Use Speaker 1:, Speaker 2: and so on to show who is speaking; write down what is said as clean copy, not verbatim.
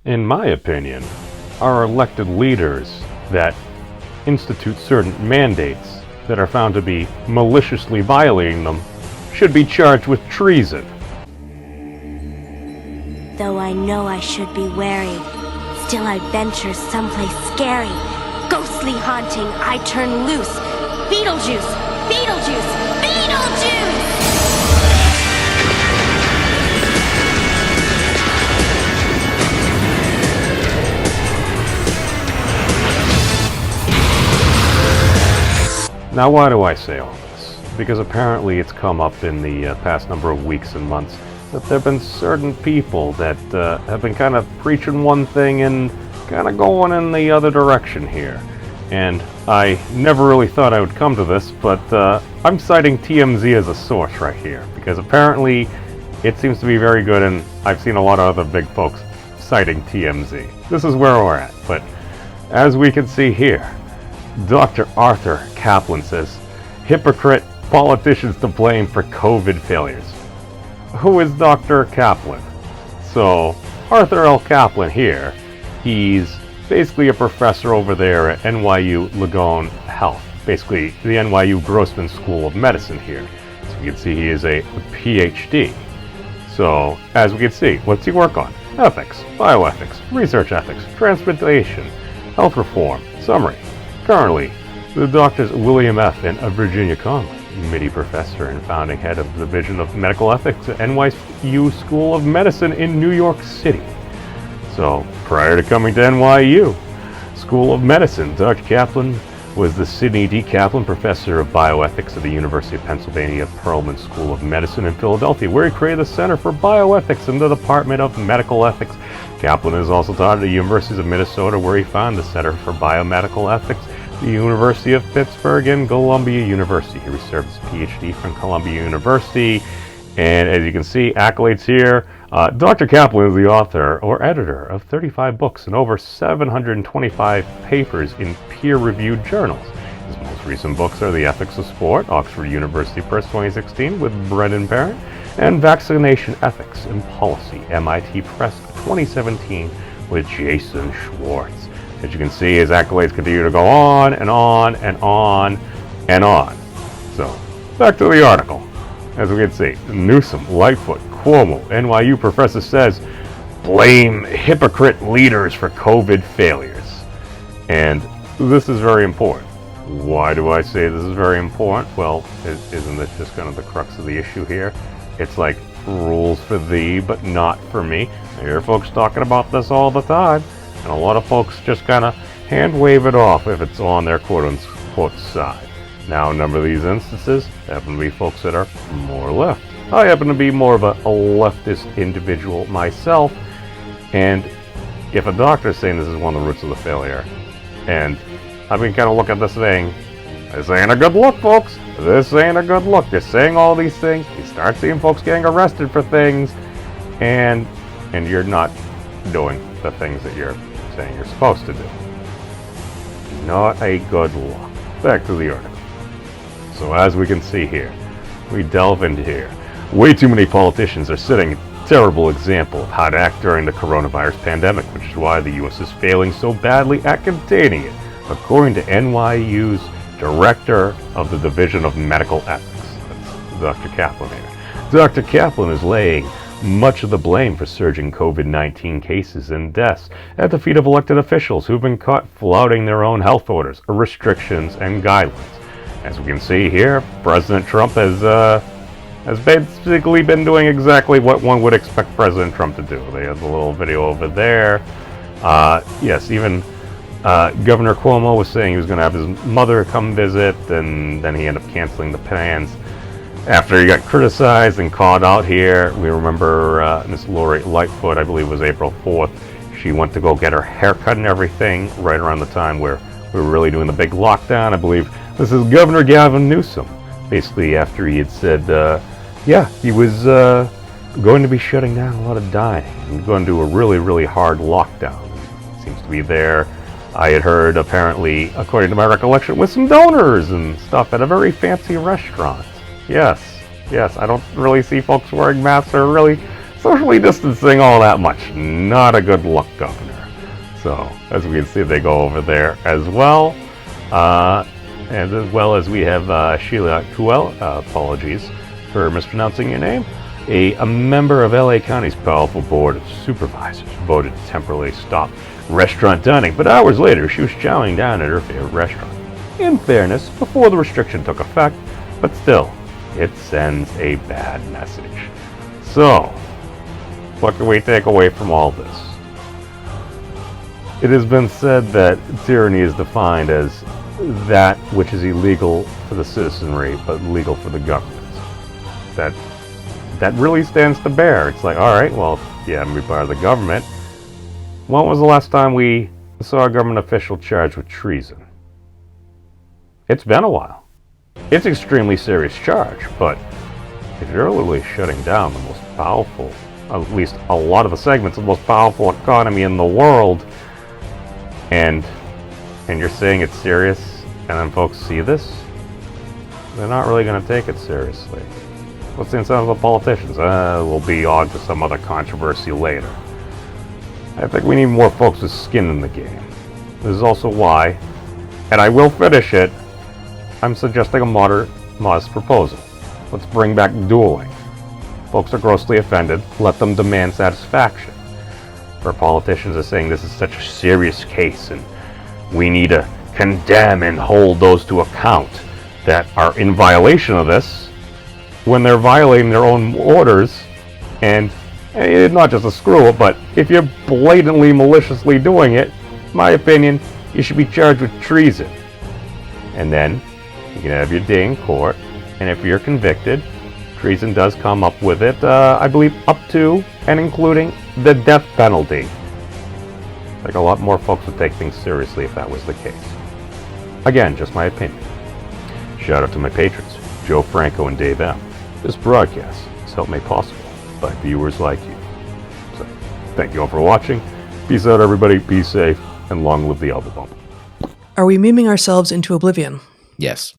Speaker 1: In my opinion, our elected leaders that institute certain mandates that are found to be maliciously violating them should be charged with treason.
Speaker 2: Though I know I should be wary, still I venture someplace scary. Ghostly haunting, I turn loose. Beetlejuice! Beetlejuice! Beetlejuice!
Speaker 1: Now, why do I say all this? Because apparently it's come up in the past number of weeks and months that there have been certain people that have been kind of preaching one thing and kind of going in the other direction here. And I never really thought I would come to this, but I'm citing TMZ as a source right here, because apparently it seems to be very good, and I've seen a lot of other big folks citing TMZ. This is where we're at, but as we can see here, Dr. Arthur Kaplan says, hypocrite politicians to blame for COVID failures. Who is Dr. Kaplan? So, Arthur L. Kaplan here, he's basically a professor over there at NYU Langone Health, basically the NYU Grossman School of Medicine here. So you can see he is a PhD. So, as we can see, what's he work on? Ethics, bioethics, research ethics, transplantation, health reform, summary. Currently, the doctors William F. and Virginia Conley, MIDI professor and founding head of the Division of Medical Ethics at NYU School of Medicine in New York City. So, prior to coming to NYU School of Medicine, Dr. Kaplan was the Sidney D. Kaplan Professor of Bioethics at the University of Pennsylvania Perelman School of Medicine in Philadelphia, where he created the Center for Bioethics in the Department of Medical Ethics. Kaplan is also taught at the Universities of Minnesota, where he founded the Center for Biomedical Ethics, the University of Pittsburgh, and Columbia University. He received his PhD from Columbia University, and as you can see, accolades here. Dr. Kaplan is the author or editor of 35 books and over 725 papers in peer-reviewed journals. His most recent books are The Ethics of Sport, Oxford University Press 2016 with Brendan Parent, and Vaccination Ethics and Policy, MIT Press 2017 with Jason Schwartz. As you can see, his accolades continue to go on and on and on and on. So, back to the article. As we can see, Newsom, Lightfoot, Cuomo, NYU professor says, blame hypocrite leaders for COVID failures. And this is very important. Why do I say this is very important? Well, isn't this just kind of the crux of the issue here? It's like rules for thee, but not for me. I hear folks talking about this all the time, and a lot of folks just kind of hand wave it off if it's on their quote-unquote side. Now, a number of these instances happen to be folks that are more left. I happen to be more of a leftist individual myself, and if a doctor is saying this is one of the roots of the failure, and I've been kind of looking at this thing, this ain't a good look, folks. This ain't a good look. You're saying all these things, you start seeing folks getting arrested for things, and you're not doing the things that you're saying you're supposed to do. Not a good look. Back to the article. So as we can see here, we delve into here. Way too many politicians are setting a terrible example of how to act during the coronavirus pandemic, which is why the U.S. is failing so badly at containing it, according to NYU's Director of the Division of Medical Ethics. That's Dr. Kaplan here. Dr. Kaplan is laying much of the blame for surging COVID-19 cases and deaths at the feet of elected officials who've been caught flouting their own health orders, restrictions, and guidelines. As we can see here, President Trump has basically been doing exactly what one would expect President Trump to do. They have the little video over there. Yes, even Governor Cuomo was saying he was going to have his mother come visit, and then he ended up canceling the plans after he got criticized and called out here. We remember Miss Lori Lightfoot, I believe it was April 4th. She went to go get her hair cut and everything right around the time where we were really doing the big lockdown. I believe this is Governor Gavin Newsom, basically after he had said, he was going to be shutting down a lot of dining and going to do a really, really hard lockdown. Seems to be there. I had heard, apparently, according to my recollection, with some donors and stuff at a very fancy restaurant. Yes, I don't really see folks wearing masks or really socially distancing all that much. Not a good look, Governor. So, as we can see, they go over there as well. And as well as we have Shoutout, apologies for mispronouncing your name, a member of LA County's powerful board of supervisors voted to temporarily stop restaurant dining, but hours later she was chowing down at her favorite restaurant. In fairness, before the restriction took effect, but still, it sends a bad message. So, what can we take away from all this? It has been said that tyranny is defined as that which is illegal for the citizenry, but legal for the government. That really stands to bear. It's like, alright, well, yeah, I'm part of the government. When was the last time we saw a government official charged with treason? It's been a while. It's an extremely serious charge, but if you're literally shutting down the most powerful, at least a lot of the segments of the most powerful economy in the world, and you're saying it's serious, and then folks see this, they're not really going to take it seriously. What's the incentive of the politicians? We'll be on to some other controversy later. I think we need more folks with skin in the game. This is also why, and I will finish it, I'm suggesting a modest proposal. Let's bring back dueling. Folks are grossly offended. Let them demand satisfaction. Our politicians are saying this is such a serious case and we need to condemn and hold those to account that are in violation of this when they're violating their own orders. And it's not just a screw up, but if you're blatantly maliciously doing it, in my opinion, you should be charged with treason. And then you can have your day in court, and if you're convicted, treason does come up with it, I believe up to and including the death penalty. Like, a lot more folks would take things seriously if that was the case. Again, just my opinion. Shout out to my patrons, Joe, Franco, and Dave M. This broadcast is helped made possible by viewers like you. So, thank you all for watching. Peace out, everybody. Be safe, and long live the elbow bump.
Speaker 3: Are we memeing ourselves into oblivion?
Speaker 4: Yes.